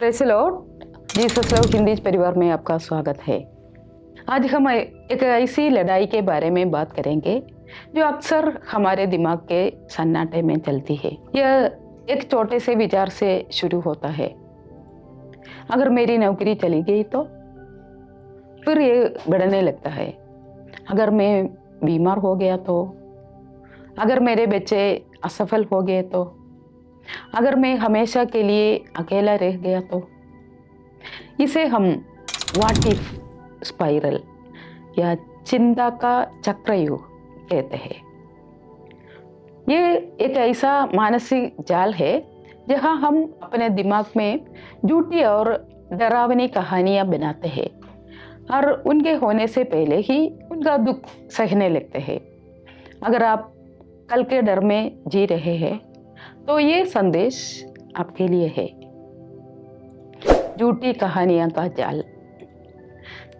Praise the Lord. Jesus love Hindi परिवार में आपका स्वागत है। आज हम एक ऐसी लड़ाई के बारे में बात करेंगे जो अक्सर हमारे दिमाग के सन्नाटे में चलती है। यह एक छोटे से विचार से शुरू होता है। अगर मेरी नौकरी चली गई तो फिर ये बढ़ने लगता है। अगर मैं बीमार हो गया तो, अगर मेरे बच्चे असफल हो गए तो, अगर मैं हमेशा के लिए अकेला रह गया तो। इसे हम व्हाट इफ स्पाइरल या चिंता का चक्रव्यूह कहते हैं। ये एक ऐसा मानसिक जाल है जहां हम अपने दिमाग में झूठी और डरावनी कहानियां बनाते हैं और उनके होने से पहले ही उनका दुख सहने लगते हैं। अगर आप कल के डर में जी रहे हैं तो ये संदेश आपके लिए है। झूठी कहानियां का जाल।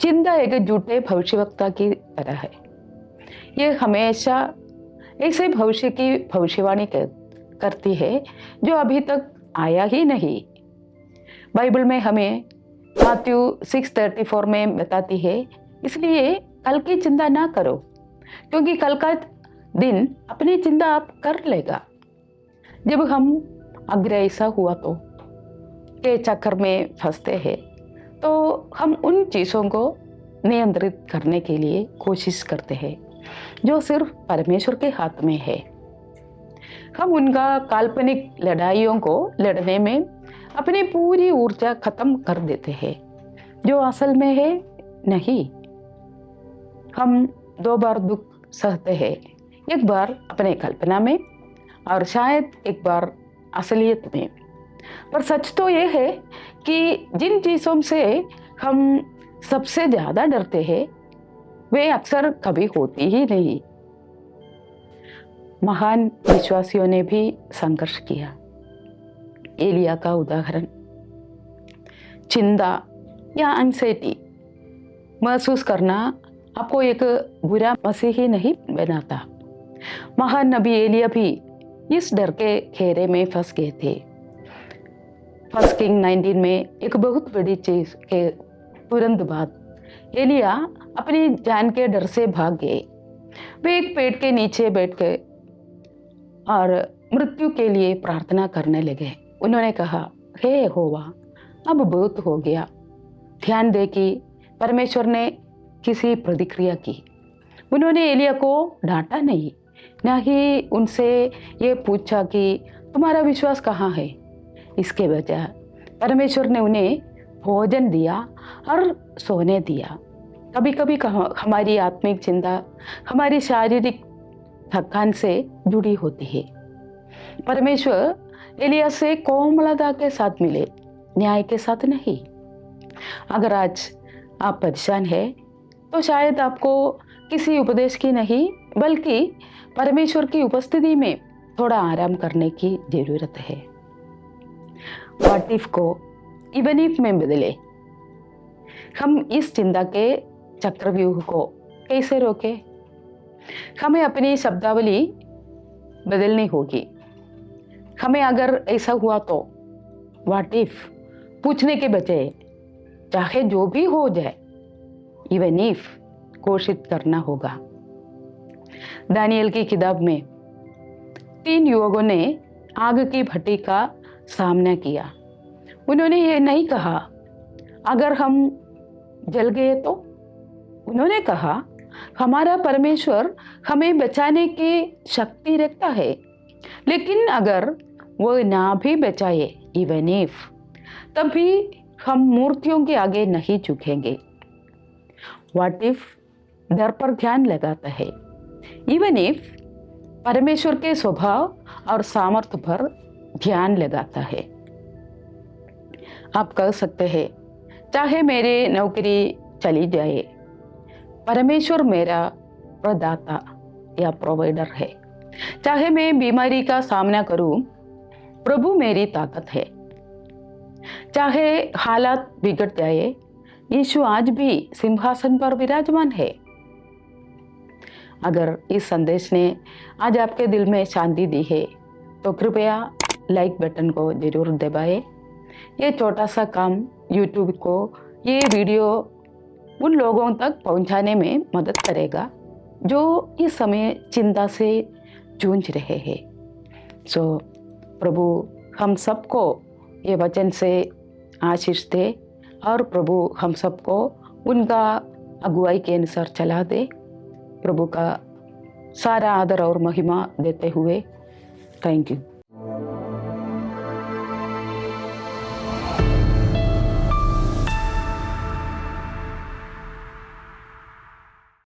चिंता एक झूठे भविष्यवक्ता की तरह है। ये हमेशा ऐसे भविष्य की भविष्यवाणी करती है जो अभी तक आया ही नहीं। बाइबल में हमें मत्ती 6:34 में बताती है, इसलिए कल की चिंता ना करो क्योंकि कल का दिन अपनी चिंता आप कर लेगा। जब हम अगर ऐसा हुआ तो के चक्कर में फंसते हैं तो हम उन चीज़ों को नियंत्रित करने के लिए कोशिश करते हैं जो सिर्फ परमेश्वर के हाथ में है। हम उनका काल्पनिक लड़ाइयों को लड़ने में अपनी पूरी ऊर्जा खत्म कर देते हैं जो असल में है नहीं। हम दो बार दुख सहते हैं, एक बार अपने कल्पना में और शायद एक बार असलियत में। पर सच तो ये है कि जिन चीज़ों से हम सबसे ज़्यादा डरते हैं वे अक्सर कभी होती ही नहीं। महान विश्वासियों ने भी संघर्ष किया। एलिया का उदाहरण। चिंता या एंग्जाइटी महसूस करना आपको एक बुरा मसीही नहीं बनाता। महान नबी एलिया भी इस डर के घेरे में फंस गए थे। 1 किंग 19 में एक बहुत बड़ी चीज के तुरंत बाद एलिया अपनी जान के डर से भाग गए। वे एक पेड़ के नीचे बैठ गए और मृत्यु के लिए प्रार्थना करने लगे। उन्होंने कहा, हे यहोवा, अब बहुत हो गया। ध्यान दे कि परमेश्वर ने किसी प्रतिक्रिया की। उन्होंने एलिया को डांटा नहीं, न ही उनसे ये पूछा कि तुम्हारा विश्वास कहाँ है। इसके बजाय परमेश्वर ने उन्हें भोजन दिया और सोने दिया। कभी कभी हमारी आत्मिक चिंता हमारी शारीरिक थकान से जुड़ी होती है। परमेश्वर एलिया से कोमलता के साथ मिले, न्याय के साथ नहीं। अगर आज आप परेशान हैं तो शायद आपको किसी उपदेश की नहीं बल्कि परमेश्वर की उपस्थिति में थोड़ा आराम करने की जरूरत है। व्हाट इफ को इवन इफ में बदले। हम इस चिंता के चक्रव्यूह को कैसे रोके? हमें अपनी शब्दावली बदलनी होगी। हमें अगर ऐसा हुआ तो व्हाट इफ पूछने के बजाय चाहे जो भी हो जाए इवन इफ घोषित करना होगा। दानियल की किताब में 3 युवकों ने आग की भट्टी का सामना किया। उन्होंने ये नहीं कहा अगर हम जल गए तो। उन्होंने कहा हमारा परमेश्वर हमें बचाने की शक्ति रखता है, लेकिन अगर वो ना भी बचाए इवन इफ, तब भी हम मूर्तियों के आगे नहीं झुकेंगे। व्हाट इफ डर पर ध्यान लगाता है, इवन इफ परमेश्वर के स्वभाव और सामर्थ्य पर ध्यान लगाता है। आप कह सकते हैं, चाहे मेरी नौकरी चली जाए, परमेश्वर मेरा प्रदाता या प्रोवाइडर है। चाहे मैं बीमारी का सामना करूं, प्रभु मेरी ताकत है। चाहे हालात बिगड़ जाए, यीशु आज भी सिंहासन पर विराजमान है। अगर इस संदेश ने आज आपके दिल में शांति दी है तो कृपया लाइक बटन को जरूर दबाएं ये छोटा सा काम यूट्यूब को ये वीडियो उन लोगों तक पहुंचाने में मदद करेगा जो इस समय चिंता से जूझ रहे हैं। सो प्रभु हम सबको ये वचन से आशीष दे और प्रभु हम सबको उनका अगुवाई के अनुसार चला दे। प्रभु का सारा आदर और महिमा देते हुए थैंक यू।